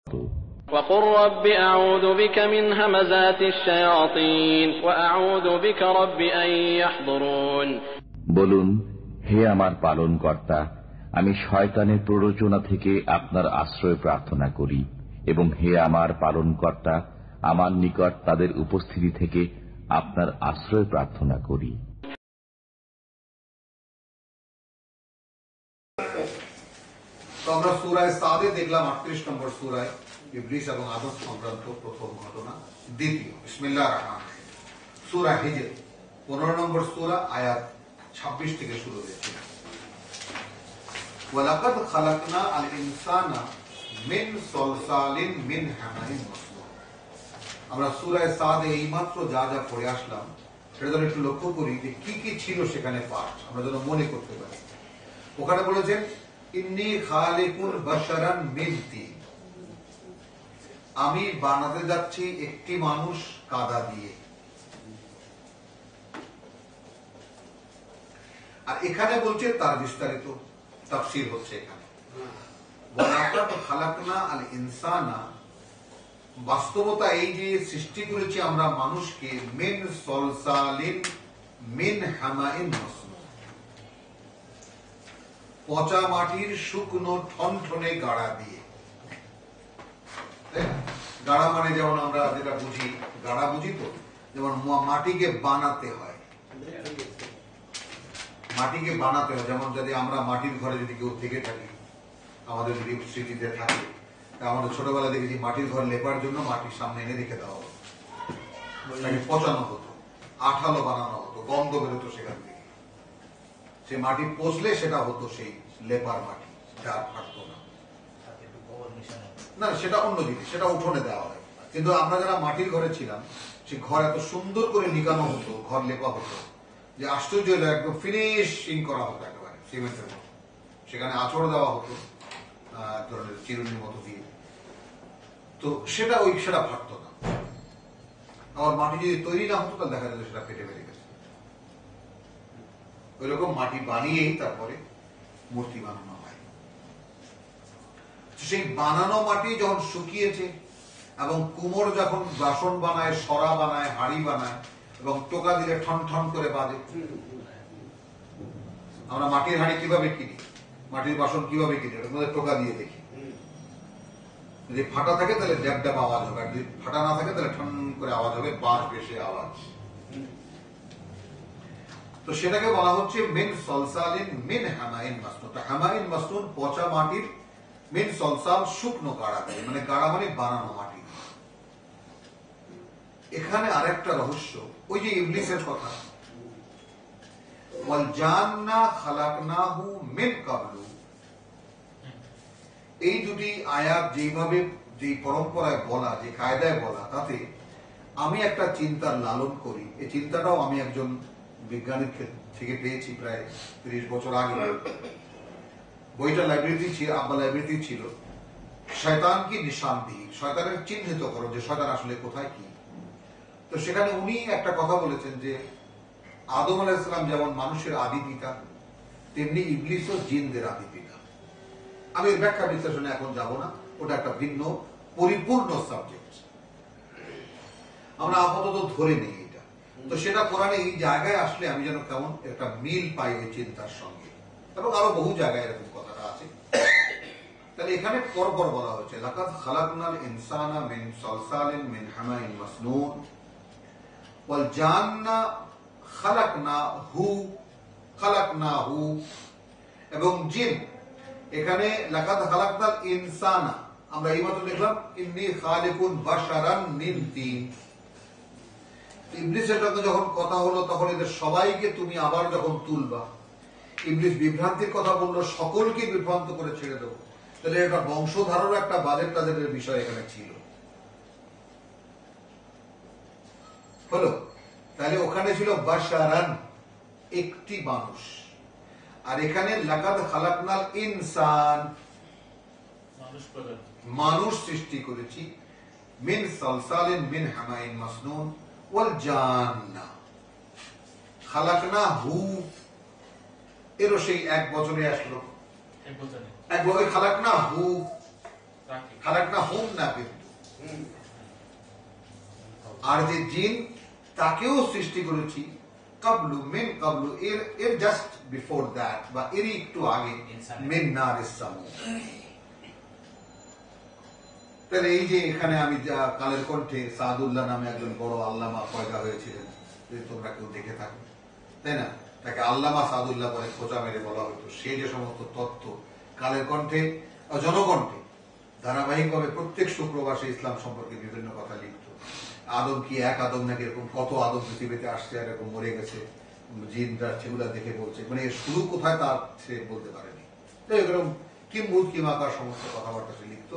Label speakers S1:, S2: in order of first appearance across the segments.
S1: وقل رب أعوذ بك من همزات الشياطين وأعوذ بك رب أن يحضرون।
S2: বলুন, হে আমার পালনকর্তা, আমি শয়তানের প্ররোচনা থেকে আপনার আশ্রয় প্রার্থনা করি, এবং হে আমার পালনকর্তা, আমার নিকট তাদের উপস্থিতি থেকে আপনার আশ্রয় প্রার্থনা করি।
S3: তো আমরা সূরা সাদে দেখলাম 38 নম্বর সূরায় ইবলিস এবং আদম সংক্রান্ত প্রথম ঘটনা। দ্বিতীয়, বিসমিল্লাহির রহমানির রহিম, সূরা হিজর 15 নম্বর সূরা, আয়াত 26 থেকে শুরু হয়েছে। ওয়ালাকাদ খালাকনা আল ইনসানা মিন সলসালিন মিন হামাইন মাসনুন। আমরা সূরা সাদে এইমাত্র যা যা পড়ে আসলাম সেটা যেন একটু লক্ষ্য করি যে কি কি ছিল সেখানে পাঠ, আমরা যেন মনে করতে পারি। ওখানে বলেছেন ইন্নী খালিকুন বাশারান মিন তিন, আমি বানাতে যাচ্ছি একটি মানুষ কাদা দিয়ে। আর এখানে বলছে তার বিস্তারিত তাফসীর হচ্ছে এখানে ওয়ালাকাদ খালাকনা আল ইনসানা, বাস্তবতা এই যে সৃষ্টি করেছি আমরা মানুষকে মিন সলসালিন মিন হামাইন মাসনুন, পচা মাটির শুকনো ঠনঠনে গাড়া দিয়ে। গাড়া মানে যেমন আমরা যেটা বুঝি, গাড়া বুঝি তো, যেমন মাটিকে বানাতে হয়, মাটিকে বানাতে হয়। যেমন যদি আমরা মাটির ঘরে যদি কেউ থেকে থাকি, আমাদের যদি স্মৃতিতে থাকে, আমাদের ছোটবেলা দেখেছি মাটির ঘর লেপার জন্য মাটির সামনে এনে রেখে দেওয়া হতো, তাকে পচানো হতো, আঠালো বানানো হতো, গন্ধ বেরোতো সেখান থেকে। সে মাটি পচলে সেটা হতো সেই লেপার মাটি, যা ফাটতো না। না, সেটা অন্য জিনিস, সেটা উঠোনে দেওয়া হয়। কিন্তু আমরা যারা মাটির ঘরে ছিলাম, সে ঘর এত সুন্দর করে লিখানো হতো, ঘর লেপা হতো, যে আশ্চর্য হলো, একদম ফিনিশিং করা হতো একেবারে সিমেন্টের মতো। সেখানে আঁচড় দেওয়া হতো এক ধরনের চিরুনির মতো দিয়ে, তো সেটা ফাটতো না। আবার মাটি যদি তৈরি না হতো তাহলে দেখা যেত সেটা ফেটে বেরিয়ে গেছে। ওই রকম মাটি বানিয়েই তারপরে মূর্তি বানানো হয়। সেই বানানো মাটি যখন শুকিয়েছে এবং কুমোর যখন বাসন বানায়, সরা বানায়, হাড়ি বানায় এবং টোকা দিলে ঠন ঠন করে বাজে। আমরা মাটির হাড়ি কিভাবে কিনি, মাটির বাসন কিভাবে কিনি, ওটার মধ্যে টোকা দিয়ে দেখি। যদি ফাটা থাকে তাহলে ড্যাব ড্যাব আওয়াজ হবে, আর যদি ফাটা না থাকে তাহলে ঠন করে আওয়াজ হবে, বাঁশ বেশি আওয়াজ। তো সেটাকে বলা হচ্ছে মিন সলসালিন মিন হামাইন মাসনুন। হামাইন মাসনুন পচা মাটির, মিন সলসাল শুকনো গাড়া দিয়ে, মানে গাড়া মানে বানানো মাটি। এখানে আরেকটা রহস্য, ওই যে ইবলিসের কথা, ওয়াল জান্না খালাকনাহু মিন ক্বাবলু, এই দুটি আয়াত যেভাবে, যে পরম্পরায় বলা, যে কায়দায় বলা, তাতে আমি একটা চিন্তার লালন করি। এই চিন্তাটাও আমি একজন বিজ্ঞানীর থেকে পেয়েছি প্রায় 30 বছর আগে। বইটা লাইব্রেরিতে ছিল, আব্বা লাইব্রেরিতে ছিল, শয়তান কি নিশানদি, শয়তানের চিহ্নিত করো, যে শয়তান আসলে কোথায় কি। তো সেখানে উনি একটা কথা বলেছেন যে আদম আলাইহিস সালাম যেমন মানুষের আদি পিতা, তেমনি ইবলিসও জিনদের আদি পিতা। আমি এর ব্যাখ্যা বিশ্লেষণে এখন যাব না, ওটা একটা ভিন্ন পরিপূর্ণ সাবজেক্ট, আমরা আপাতত ধরে নেই এটা। তো সেটা কোরআনে এই জায়গায় আসলে আমি যেন কেমন একটা মিল পাই ওই চিন্তার সঙ্গে, এবং আরো বহু জায়গায় এরকম কথাটা আছে। তাহলে এখানে পরপর বলা হচ্ছে লাকাদ খালাকনাল ইনসানা মিন সলসালিন মিন হামাইন মাসনুন ওয়াল জান্না খালাকনাহু, এবং জিন, এখানে লাকাদ খালাকনাল ইনসানা, আমরা এইমাত্র দেখলাম ইন্নী খালিকুন বাশারান মিন তিন। ইবলিসের সঙ্গে যখন কথা হলো তখন এদের সবাইকে তুমি আবার যখন তুলবা, ইবলিস বিভ্রান্তির কথা বললো, সকলকে বিভ্রান্ত করে ছেড়ে দেবো, তাহলে একটা বংশধারণ, একটা বাজেট তাদের বিষয় এখানে ছিল, হলো। তাহলে ওখানে ছিল বাশারান, একটি মানুষ, আর এখানে লাকাদ খালাকনাল ইনসান, মানুষ সৃষ্টি করেছি, মিন সলসালিন মিন হামাইন মাসনুন ওয়াল জান্না খালাকনাহু, এরও সেই এক বছরে আসলো, এক বছরে খালাকনাহু, খালাকনাহুম না, কিন্তু আর যে জিন তাকেও সৃষ্টি করেছি কাবলু, মিন কাবলু, এর জাস্ট বিফোর দ্যাট বা এরই একটু আগে, মিন নারিস সামুম। তাহলে এই যে এখানে আমি কালের কণ্ঠে সাদুল্লাহ নামে একজন বড় আল্লামা পয়দা হয়েছিলেন, যদি তোমরা কেউ দেখে থাকো, তাই না? তাকে আল্লামা সাদুল্লাহ বলে খোঁচা মেরে বলা হতো। সে যে সমস্ত তথ্য কালের কণ্ঠে, জনকণ্ঠে ধারাবাহিকভাবে প্রত্যেক শুক্রবার সে ইসলাম সম্পর্কে বিভিন্ন কথা লিখত। আদম কি এক আদম নাকি এরকম কত আদম পৃথিবীতে আসছে, এরকম মরে গেছে, জিনরা সেগুলা দেখে বলছে, মানে শুরু কোথায় তার সে বলতে পারেনি। তো এরকম কিম্বুত কিমাকার সমস্ত কথাবার্তা সে লিখত,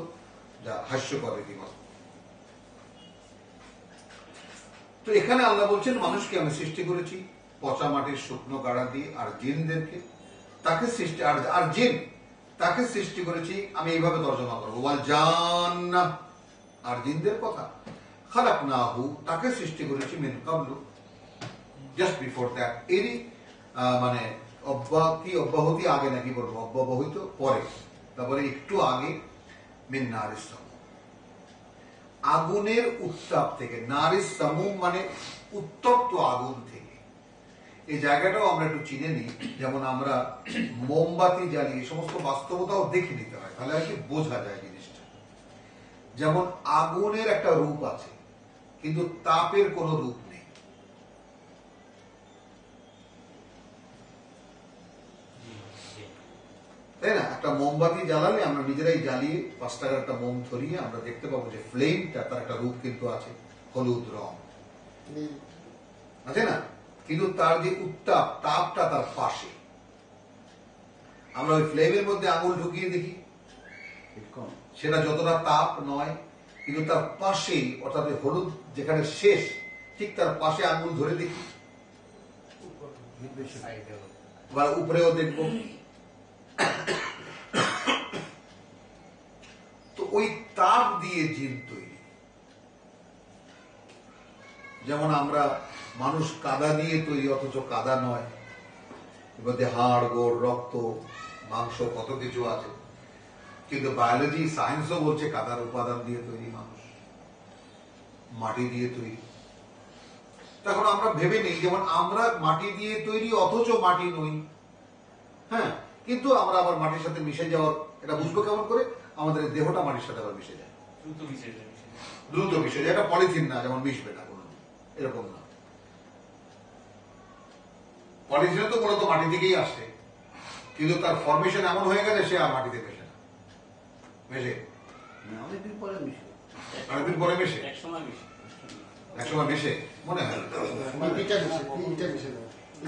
S3: যা হাস্যকর রীতিমত। তো এখানে আল্লাহ বলছেন মানুষকে আমি সৃষ্টি করেছি পচা মাটির শুকনো গাড়া দিয়ে, আর জিনদেরকে তাকে সৃষ্টি, আর জিন তাকে সৃষ্টি করেছি আমি এইভাবে তর্জমা করবো, ওয়াল জান্নাহ, আর জিনদের কথা খালাকনাহু, তাকে সৃষ্টি করেছি মিন কাবলু, জাস্ট বিফোর দ্যাট, এরই মানে অব্যাহতি আগে নাকি বলবো, অব্যবহিত পরে, তারপরে একটু আগে, মিন নারিস সামুম, আগুনের উত্তাপ থেকে। নারিস সামুম মানে উত্তপ্ত আগুন থেকে। এই জায়গাটাও আমরা একটু চিনে নিই। যেমন আমরা মোমবাতি জ্বালিয়ে সমস্ত বাস্তবতাও দেখে নিতে হয়, তাহলে আর কি বোঝা যায় জিনিসটা। যেমন আগুনের একটা রূপ আছে, কিন্তু তাপের কোনো রূপ নেই। তাই না? একটা মোমবাতি জ্বালালে, আমরা নিজেরাই জ্বালিয়ে 5 টাকার একটা মোম ধরিয়ে আমরা দেখতে পাবো যে ফ্লেমটা, তার একটা রূপ কিন্তু আছে, হলুদ রং আছে না? কিন্তু তার যে উত্তাপ, তাপটা তার পাশে। আমরা ওই ফ্লেমের মধ্যে আঙুল ঢুকিয়ে দেখি, সেটা যতটা তাপ নয়, কিন্তু তার পাশে, অর্থাৎ হলুদ যেখানে শেষ, ঠিক তার পাশে আঙুল ধরে দেখি, বা উপরেও দেখবো। তো ওই তাপ দিয়ে জিন তৈরি। যেমন আমরা মানুষ কাদা দিয়ে তৈরি, অথচ কাদা নয়, এর মধ্যে হাড় গোড় রক্ত মাংস কত কিছু আছে, কিন্তু বায়োলজি সায়েন্সও বলছে কাদার উপাদান দিয়ে তৈরি মানুষ, মাটি দিয়ে তৈরি। তখন আমরা ভেবে নেই, যেমন আমরা মাটি দিয়ে তৈরি অথচ মাটি নই, হ্যাঁ, কিন্তু আমরা আবার মাটির সাথে মিশে যাওয়ার, এটা বুঝবো কেমন করে? আমাদের দেহটা মাটির সাথে আবার মিশে যায়, দ্রুত মিশে যায়। এটা পলিথিন না, যেমন মিশবে না কোনো, এরকম না। পলিথিন তো মূলত মাটি থেকেই আসছে, কিন্তু তার ফরমেশন এমন হয়ে গেছে সে আর মাটিতে মেশে না, মেশে অনেকদিন পরে মেশে, একসময় মেশে মনে হয়।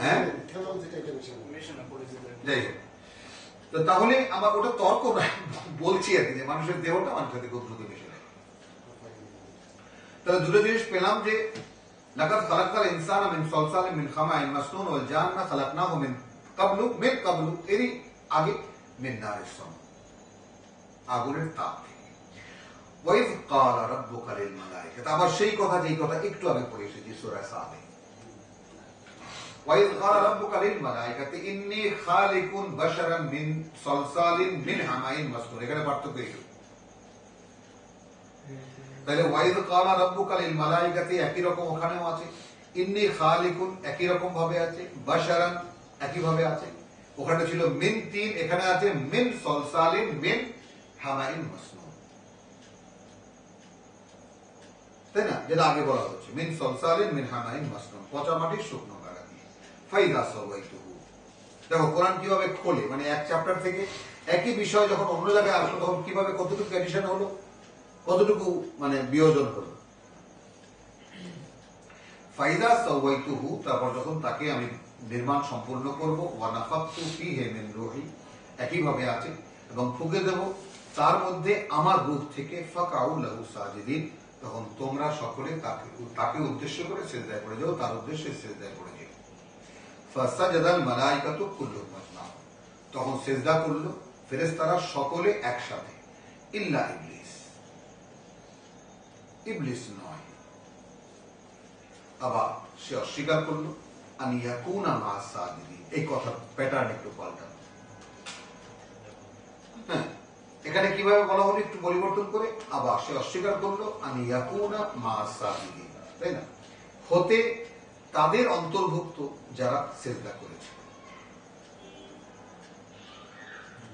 S3: হ্যাঁ, যাই হোক, তো তাহলে আমার ওটা তর্ক না, বলছি আর কি, যে মানুষের দেহটা মানুষের সাথে খুব দ্রুত মিশে যায়। তাহলে দুটো জিনিস পেলাম, যে লাকাদ খালাকনাল ইনসানা মিন সালসালিন মিন খামাইন মাসনুন ওয়াল জান্নাহ খালাকনাহু মিন কাবলু, এরই আগে মিন নারিস সামুম, আগুনের তাপ থেকে। ওয়াইজ ক্বালা রাব্বুকা লিল মালাইকাতি, আবার সেই কথা, যেই কথা একটু আগে পড়ে এসেছি সূরা সাদে। ওয়াইজ ক্বালা রাব্বুকা লিল মালাইকাতি ইন্নী খালিকুন বাশারান মিন সালসালিন মিন হামাইন মাসনুন, এখানে পার্থক্য এইটুকু। তাহলে ওয়াইজ ক্বালা রাব্বুকা লিল মালাইকাতি একই রকম ওখানেও আছে, ইন্নী খালিকুন একই রকম ভাবে আছে, বাশারান একই ভাবে আছে। ওখানে ছিল মিন 3, এখানে আছে মিন সালসালিন মিন হামাইন মাসনুন, তাই না? যেটা আগে বলা হচ্ছে মিন সালসালিন মিন হামাইন মাসনুন, পচা মাটির শুকনো গাড়া দিয়ে। ফাইদা সাওয়াইতুহু, দেখো কোরআন কিভাবে খোলে, মানে এক চ্যাপ্টার থেকে একই বিষয় যখন অন্য জায়গায় আসলো, তখন কিভাবে কতটুকু এডিশন হলো, কতটুকু মানে বিয়োজন হলো। ফাইদা সাওয়াইতুহু, তারপর যখন তাকে আমি নির্মাণ সম্পূর্ণ করব, ওয়া নাফাখতু ফীহি মিন রূহি, একইভাবে আছে, এবং ফুঁকে দেব তার মধ্যে আমার রূহ থেকে, ফাকাউ লাহু সাজিদিন, তখন তোমরা সকলে তাকে উদ্দেশ্য করে সিজদায় পড়ে যাও, তার উদ্দেশ্যে সিজদায় পড়ে যাও। ফাসাজাদাল মালাইকাতু কুল্লুহুম আজমাউন, তখন সিজদা করল ফেরেশতারা সকলে একসাথে, ইল্লা ইবলিস, ইবলিস নয়। আবার সে অস্বীকার করলো, আন ইয়াকুনা মা'আস সাজিদিন, এই কথার প্যাটার্ন একটু পাল্টানো। হ্যাঁ, এখানে কিভাবে বলা হলো একটু পরিবর্তন করে, আবার সে অস্বীকার করলো আমি ইয়াকুনা মা সাজিদিন, তাই না, হতে তাদের অন্তর্ভুক্ত যারা সিজদা করেছে,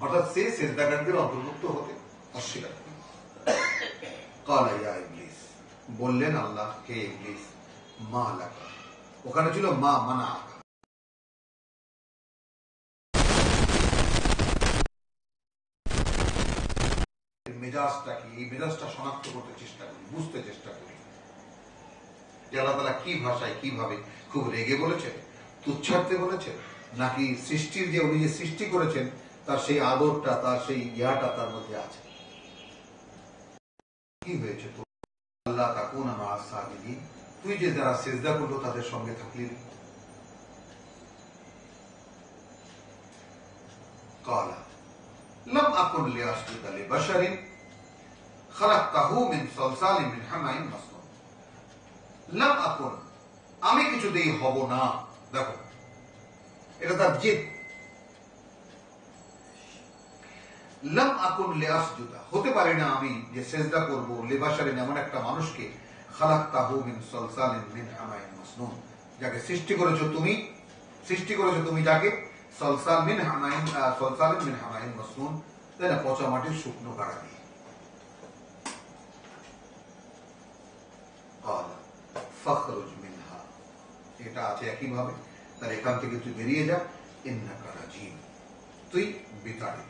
S3: অর্থাৎ সে সিজদাকারীদের অন্তর্ভুক্ত হতে অস্বীকার করল। ক্বালা ইয়া ইবলিস, বললেন আল্লাহ, হে ইবলিস, মা লাকা, ওখানে ছিল মা মানা, মেজাজটা কি, এই মেজাজটা শনাক্ত করতে চেষ্টা করি, বুঝতে চেষ্টা করি যে আল্লাহ তাআলা কি ভাষায় কিভাবে, খুব রেগে বলেছেন, তুচ্ছার্থে বলেছেন, নাকি সৃষ্টির যে উনি যে সৃষ্টি করেছেন তার সেই আদরটা, তার সেই ইয়াটা তার মধ্যে আছে। কি হয়েছে তো আল্লাহ তাকুনা মা সাজিদিন, তুই যে যারা সিজদা করলো তাদের সঙ্গে থাকলি না। ক্বালা লাম আকুন লিআসজুদা লিবাশারিন খালাকতাহু মিন সালসালিন মিন হামাইন মাসনুন। লাম আকুন, আমি কিছুতেই হব না। দেখো এটা তার জিদ। লাম আকুন লিআসজুদা, হতে পারি না আমি যে সিজদা করব, লিবাশারিন, এমন একটা মানুষকে, খালাকতাহু মিন সালসালিন মিন হামাইন মাসনুন, যাকে সৃষ্টি করেছো তুমি, সৃষ্টি করেছো তুমি যাকে, সালসাল মিন হামাইন, সালসালিন মিন হামাইন মাসনুন, তাই না, পচা মাটির শুকনো গাড়া দিয়ে। ফাখরুজ মিনহা, এটা আছে একইভাবে, তার এখান থেকে তুই বেরিয়ে যা, ইন্নাকা রাজিম, তুই বিতাড়িত,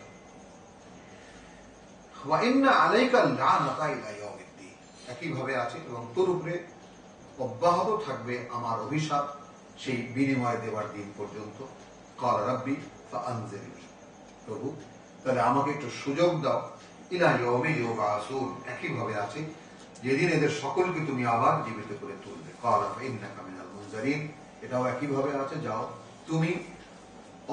S3: ওয়া ইন্না আলাইকা লানাতা ইলা ইয়াউমিদ্দিন, একইভাবে আছে, এবং তোর উপরে অব্যাহত থাকবে আমার অভিশাপ সেই বিনিময় দেওয়ার দিন পর্যন্ত। ক্বালা রাব্বি ফাআনজিরনি, প্রভু তাহলে আমাকে একটু সুযোগ দাও, ইলা ইয়াউমি ইউবআসুন, একইভাবে আছে যেদিন এদের সকলকে তুমি আবার জীবিত করে তুলবে। ক্বালা ফাইন্নাকা মিনাল মুনজারিন, এটাও একইভাবে আছে, যাও তুমি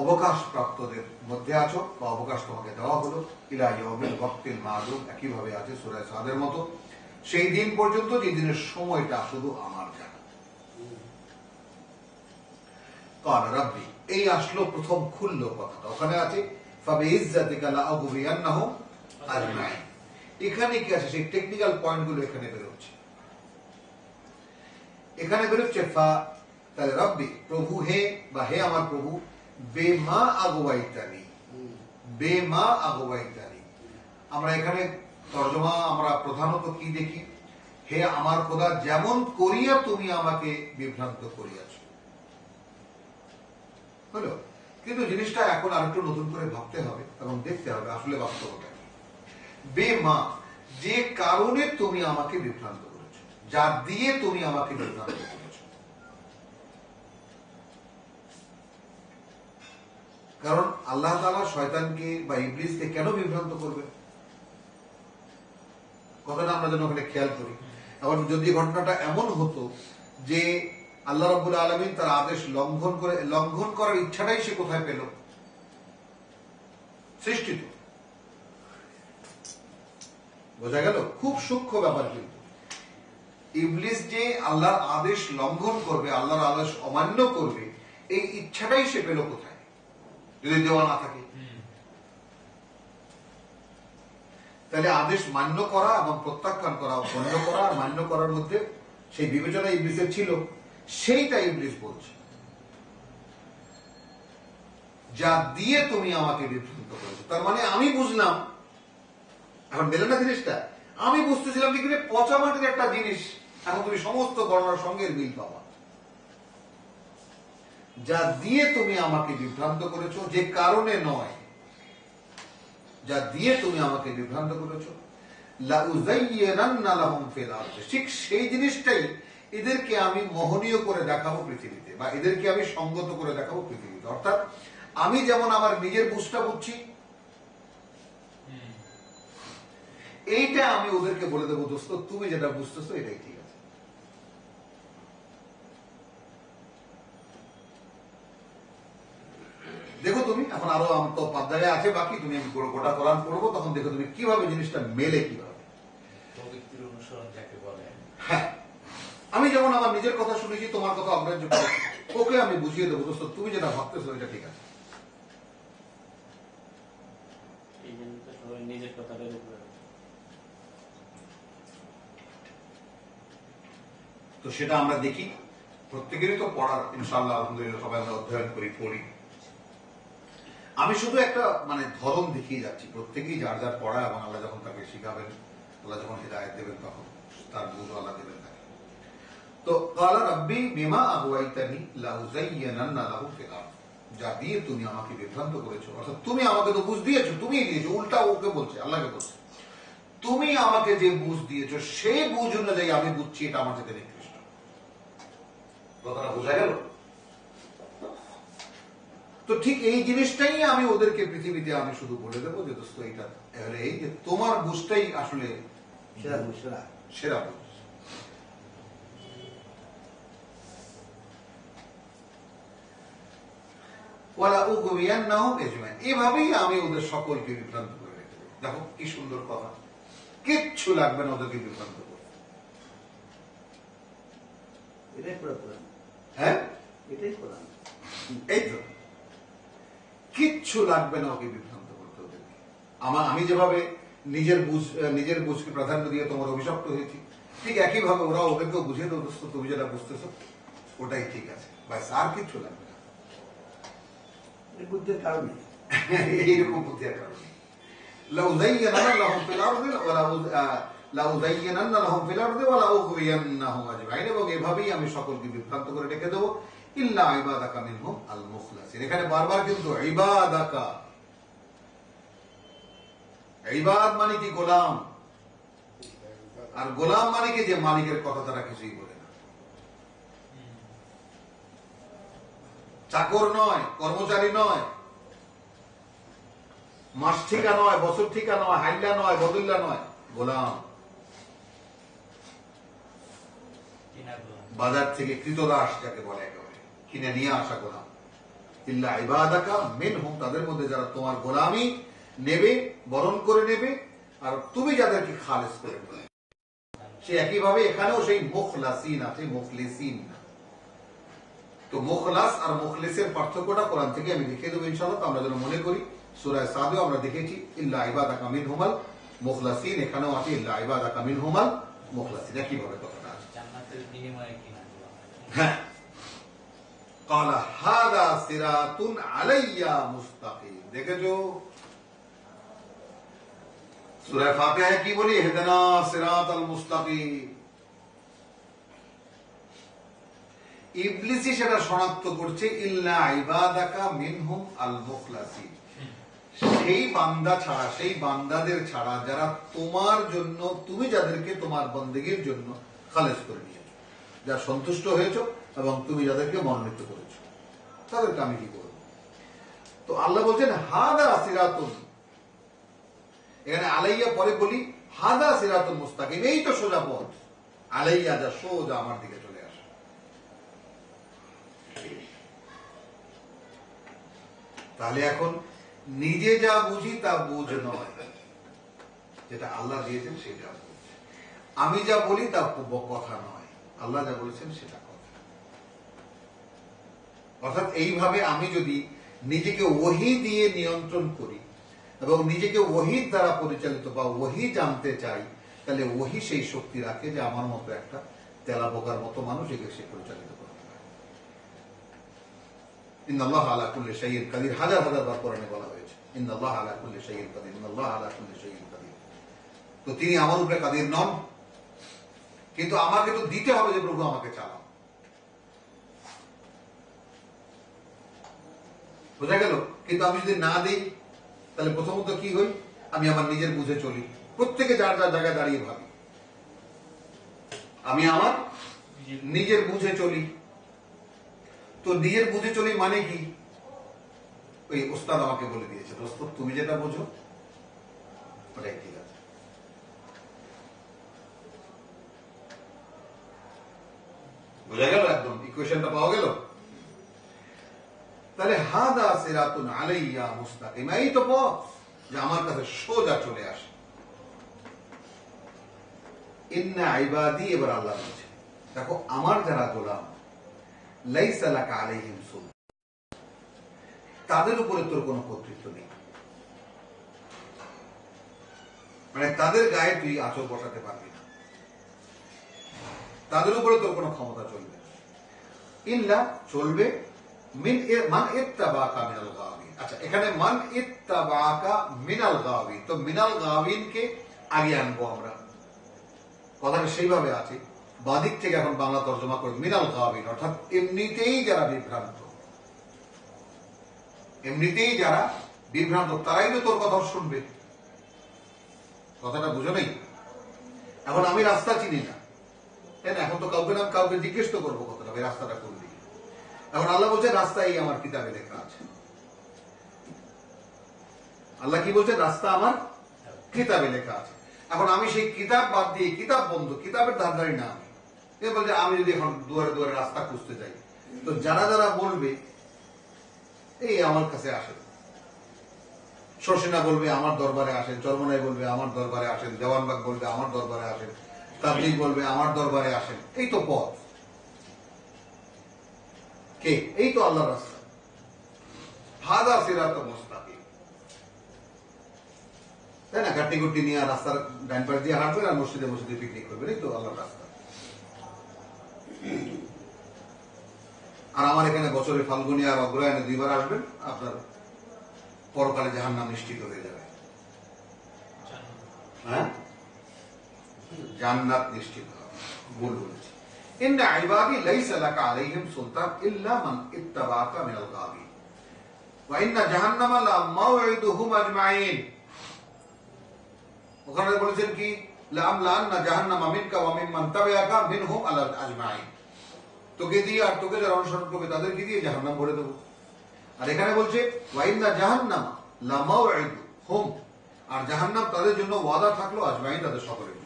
S3: অবকাশ প্রাপ্তদের মধ্যে আছো, বা অবকাশ তোমাকে দেওয়া হলো, ইলা ইয়াউমিল ওয়াক্তিল মালুম, একইভাবে আছে সূরা সাদের মতো, সেই দিন পর্যন্ত যে দিনের সময়টা শুধু আমার জানা। ক্বালা রাব্বি, এই আসলো প্রথম খুললো কথাটা, ওখানে আছে ফাবিইজ্জাতিকা লাআগুবিয়ান্নাহুম আজমাইন, এখানে কি আছে সেই টেকনিক্যাল পয়েন্টগুলো এখানে বেরোচ্ছে, এখানে বেরোচ্ছে ফা, তাহলে রাব্বি প্রভু, হে বা হে আমার প্রভু, বেমা আগওয়াইতানি, বেমা আগওয়াইতানি, আমরা এখানে তরজমা আমরা প্রধানত কি দেখি, হে আমার খোদা, যেমন করিয়া তুমি আমাকে বিভ্রান্ত করিয়াছ, হলো। কিন্তু জিনিসটা এখন আরেকটু নতুন করে ভাবতে হবে এবং দেখতে হবে আসলে বাস্তবতা কি। বেমা, যে কারণে তুমি আমাকে বিভ্রান্ত করেছ, যা দিয়ে তুমি আমাকে বিভ্রান্ত করেছ, কারণ আল্লাহ তাআলা শয়তানকে বা ইবলিসকে কেন বিভ্রান্ত করবে, কথাটা আমরা যেন ওখানে খেয়াল করি। এখন যদি ঘটনাটা এমন হতো যে আল্লাহ রাব্বুল আলামিন তার আদেশ লঙ্ঘন করার ইচ্ছাটাই সে কোথায় পেল, সৃষ্টিত, বোঝা গেল, খুব সূক্ষ্ম ব্যাপার। কিন্তু ইবলিস যে আল্লাহর আদেশ লঙ্ঘন করবে, আল্লাহর আদেশ অমান্য করবে, এই ইচ্ছাটাই সে পেল কোথায়, যদি দেওয়া না থাকে। তাহলে আদেশ মান্য করা এবং প্রত্যাখ্যান করা, বন্ধ করা আর মান্য করার মধ্যে সেই বিবেচনা ইবলিসের ছিল, সেইটা ইবলিস বলছে, যা দিয়ে তুমি আমাকে বিভ্রান্ত করেছো। তার মানে আমি বুঝলাম, এখন মেলে না জিনিসটা, আমি বুঝতেছিলাম যে কিভাবে পচা মাটির একটা জিনিস, এখন তুমি সমস্ত গণনার সঙ্গে মিল পাবা, যা দিয়ে তুমি আমাকে বিভ্রান্ত করেছো, যে কারণে নয়, যা দিয়ে তুমি আমাকে বিভ্রান্ত করেছো, লাউযায়্যিনান্না লাহুম ফিল আরদি, ঠিক সেই জিনিসটাই এদেরকে আমি মোহনীয় করে দেখাবো পৃথিবীতে, বা এদেরকে আমি সঙ্গত করে দেখাবো পৃথিবীতে। অর্থাৎ আমি যেমন আমার নিজের বুঝটা বুঝছি, এইটা আমি ওদেরকে বলে দেবো, দোস্ত তুমি যেটা বুঝতেছো এটাই ঠিক আছে। দেখো তুমি এখন আরো তো 5 জায়গায় আছে বাকি, তুমি আমি গোটা কোরআন পড়বো, তখন দেখো তুমি কিভাবে জিনিসটা মেলে, কিভাবে
S4: প্রবৃত্তির অনুসরণ যাকে বলে।
S3: হ্যাঁ, আমি যেমন আমার নিজের কথা শুনেছি, তোমার কথা অগ্রাহ্য করেছি, ওকে আমি বুঝিয়ে দেবো, দোস্ত তুমি যেটা ভাবতেছো এটা ঠিক আছে।
S1: এই জন্য তো সবাই নিজের কথাটা
S3: তো সেটা আমরা দেখি, প্রত্যেকেরই তো পড়ার ইনশাআল্লাহ আলহামদুলিল্লাহ সবাই আমরা অধ্যয়ন করি, পড়ি। আমি শুধু একটা ধরন দেখিয়ে যাচ্ছি, প্রত্যেকেই যার যার পড়া, এবং আল্লাহ যখন তাকে শিখাবেন, আল্লাহ যখন হিদায়াত দেবেন, তখন তার বুঝ আল্লাহ দেবেন তাকে। তো ক্বালা রাব্বি বিমা আগওয়াইতানি লাউযায়্যিনান্না লাহু ফিল আরদ, যা দিয়ে তুমি আমাকে বিভ্রান্ত করেছো, অর্থাৎ তুমি আমাকে তো বুঝ দিয়েছো, তুমিই দিয়েছো, উল্টা ওকে বলছে, আল্লাহকে বলছে, তুমি আমাকে যে বুঝ দিয়েছো সেই বুঝ অনুযায়ী আমি বুঝছি এটা আমার থেকে নিকৃষ্ট। কথাটা বোঝা গেল? তো ঠিক এই জিনিসটাই আমি ওদেরকে পৃথিবীতে আমি শুধু বলে দেবো যে দোস্ত এটা এই যে তোমার বুঝটাই আসলে সেরা বুঝ। ওয়ালা উগওয়িয়ান্নাহুম আজমাইন, এভাবেই আমি ওদের সকলকে বিভ্রান্ত করে রেখে দেব। দেখো কি সুন্দর কথা, কিচ্ছু লাগবে না ওদেরকে বিভ্রান্ত করতে।
S5: এটাই কোরআন।
S3: হ্যাঁ,
S5: এটাই কোরআন।
S3: এই তো, কিচ্ছু লাগবে না ওকে বিভ্রান্ত করতে ওদেরকে। আমি যেভাবে নিজের বুঝকে প্রাধান্য দিয়ে তোমার অভিশপ্ত হয়েছি, ঠিক একইভাবে ওরা ওদেরকেও বুঝিয়ে দেবো, দোস্ত তুমি যেটা বুঝতেছো ওটাই ঠিক আছে, ব্যাস, আর কিচ্ছু লাগবে না।
S5: বুদ্ধির কারণে,
S3: এইরকম বুদ্ধির কারণে লাউযায়্যিনান্না লাহুম ফিল আরদি লাউযায়্যিনান্না লাহুম ফিল আরদি ওয়া লাউগওয়িয়ান্নাহুম আজমাইন, এবং এভাবেই আমি সকলকে বিভ্রান্ত করে রেখে দেবো, ইল্লা ইবাদাকা মিনহুম আল মুখলাসিন। এখানে বারবার কিন্তু ইবাদাকা, ইবাদ মানে কি গোলাম, আর গোলাম মানে কি যে মালিকের কথা তারা কিছুই বলে না, চাকর নয়, কর্মচারী নয়, মাস ঠিকা নয়, বছর ঠিকা নয়, হাইল্লা নয়, বদুল্লা নয়, গোলাম। বাজার থেকে কৃতদাস যাকে বলে, একেবারে কিনে নিয়ে আসা গোলাম। ইল্লা ইবাদাকা মিনহুম, তাদের মধ্যে যারা তোমার গোলামি নেবে, বরণ করে নেবে, আর তুমি যাদেরকে খালেস করে নেবে। সে একইভাবে এখানেও সেই মুখলাসিন আছে, মুখলিসিন না। তো মুখলাস আর মুখলিসের পার্থক্যটা কোরআন থেকে আমি দেখিয়ে দেবো ইনশাআল্লাহ। তো আমরা যেন মনে করি, সূরা সাদেও আমরা দেখেছি ইল্লা ইবাদাকা মিনহুমাল মুখলাসিন, এখানেও আছে ইল্লা ইবাদাকা মিনহুমাল মুখলাসিন, একইভাবে কথাটা আছে।
S4: জান্নাতের বিনিময়ে কিনা দেওয়া হয়।
S3: হ্যাঁ, ক্বালা হাযা সিরাতুন আলাইয়া মুস্তাকিম। দেখেছো সূরা ফাতিহায় কি বলি, ইহদিনা সিরাতাল মুস্তাকিম। ইবলিসই সেটা শনাক্ত করছে, ইল্লা ইবাদাকা মিনহুম আল মুখলাসিন, সেই বান্দা ছাড়া, সেই বান্দাদের ছাড়া যারা তোমার জন্য, তুমি যাদেরকে তোমার বন্দেগীর জন্য খালেস করে নিয়েছো, যা সন্তুষ্ট হয়েছো, এবং তুমি যাদেরকে মনোনীত করেছো, তাদেরকে আমি কি করব? তো আল্লাহ বলছেন হাদা সিরাতুন, এখানে আলাইয়া পরে বলি হাদা সিরাতুল মুস্তাকিম, এই তো সোজা পথ, আলাইয়া যা সোজা আমার দিকে চলে আসে। তাহলে এখন নিজে যা বুঝি তা বুঝ নয়, যেটা আল্লাহ দিয়েছেন সেটা বুঝ। আমি যা বলি তা কথা নয়, আল্লাহ যা বলেছেন সেটা কথা। অর্থাৎ এইভাবে আমি যদি নিজেকে ওহী দিয়ে নিয়ন্ত্রণ করি এবং নিজেকে ওহীর দ্বারা পরিচালিত বা ওহী জানতে চাই, তাহলে ওহী সেই শক্তি রাখে যে আমার মতো একটা তেলাপোকার মতো মানুষ একে সে পরিচালিত করতে পারে। ইন্নাল্লাহা আলা কুল্লি শাইইন কাদির, হাজার হাজার বার কোরআনে বলা হয়েছে ইন্নাল্লাহা আলা কুল্লি শাইইন কাদির, ইন্নাল্লাহা আলা কুল্লি শাইইন কাদির। তো তিনি আমার উপরে কাদির নন, কিন্তু আমাকে তো দিতে হবে যে প্রভু আমাকে চালাও। বোঝা গেল? কিন্তু আমি যদি না দিই, তাহলে প্রথমত কি হই, আমি আমার নিজের বুঝে চলি। প্রত্যেকে যার যার জায়গায় দাঁড়িয়ে ভাবি, আমি আমার নিজের বুঝে চলি। তো নিজের বুঝে চলি মানে কি? ওই ওস্তাদ আমাকে বলে দিয়েছে, দোস্ত তুমি যেটা বোঝো ওটাই ঠিক আছে। বোঝা গেল? একদম ইকুয়েশনটা পাওয়া গেল। তাহলে হাদা সিরাতুন আলাইয়া মুস্তাকিম, এই তো পথ যে আমার কাছে সোজা চলে আসে। ইন্না ইবাদি, এবার আল্লাহ বলছে দেখো আমার যারা গোলাম, লাইসা লাকা আলাইহিম সুলতান, তাদের উপরে তোর কোনো কর্তৃত্ব নেই, মানে তাদের গায়ে তুই আঁচড় বসাতে পারবি না, তাদের উপরে তোর কোনো ক্ষমতা চলবে না। ইল্লা চলবে মান ইত্তাবাকা মিনাল গাওয়িন। আচ্ছা, এখানে মান ইত্তাবাকা মিনাল গাওয়িন, তো মিনাল গাওয়িনকে আগে আনবো আমরা, কথাটা সেইভাবে আছে। বাদিক থেকে এখন বাংলা তর্জমা করে মিনাল গাওয়িন, অর্থাৎ এমনিতেই যারা বিভ্রান্ত, এমনিতেই যারা বিভ্রান্ত তারাই তো তোর কথা শুনবে। কথাটা বুঝো নেই? এখন আমি রাস্তা চিনি না, তাই না? এখন তো কাউকে জিজ্ঞেস তো করবো কথাটা, এই রাস্তাটা কোন দিকে। এখন আল্লাহ বলছে রাস্তা এই আমার কিতাবে লেখা আছে। আল্লাহ কি বলছে? রাস্তা আমার কিতাবে লেখা আছে। এখন আমি সেই কিতাব বাদ দিয়ে, কিতাব বন্ধ, কিতাবের ধারধারি না আমি, এ বলছে আমি যদি এখন দুয়ারে দুয়ারে রাস্তা খুঁজতে যাই, তো যারা যারা বলবে এই আমার কাছে আসেন, শর্ষিনা বলবে আমার দরবারে আসেন, চরমনাই বলবে আমার দরবারে আসেন, দেওয়ানবাগ বলবে আমার দরবারে আসেন, তাবলীগ বলবে আমার দরবারে আসেন, এই তো পথ। কে? এই তো আল্লাহর রাস্তা। হাদা সিরাতুল মুস্তাকিম, তাই না? গাট্টি গুট্টি নিয়ে রাস্তার ডান পাশ দিয়ে হাঁটবেন আর মসজিদে মসজিদে পিকনিক করবেন, এই তো আল্লাহর রাস্তা। আর আমার এখানে বছরে ফাল্গুনি আর অগ্রহায়ণে 2 বার আসবেন, আপনার পরকালে জাহান্নাম নিশ্চিত হয়ে যাবে। হ্যাঁ, জান্নাত নিশ্চিত হবে। ভুল বলেছি। ইন্না ইবাদি লাইসা লাকা আলাইহিম সুলতান ইল্লা মান ইত্তাবাকা মিনাল গাওয়িন ওয়া ইন্না জাহান্নামা লা মাওইদুহুম আজমাইন। ওখানে বলেছেন কি? লাআমলান্না জাহান্নামা মিনকা ওয়া মিম্মান তাবিআকা মিনহুম আজমাইন। তোকে দিয়ে আর তোকে যারা অনুসরণ করবে তাদেরকে দিয়ে জাহান্নাম ভরে দেবো। আর এখানে বলছে ওয়া ইন্না জাহান্নামা লা মাওইদুহুম, আর জাহান্নাম তাদের জন্য ওয়াদা থাকলো, আজমাইন তাদের সকলের জন্য।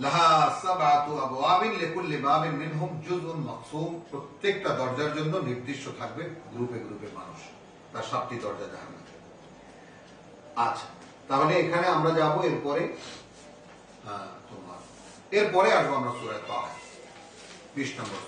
S3: লাহা সাবআতু আবওয়াবিন লিকুল্লি বাবিন মিনহুম জুজউন মাকসুম, প্রত্যেকটা দরজার জন্য নির্দিষ্ট থাকবে গ্রুপে গ্রুপে মানুষ, তার 7টি দরজা জাহান্নামে। আচ্ছা, তাহলে এখানে আমরা যাব এরপরে, এরপরে আসবো আমরা সূরা তাহা 20 নম্বর।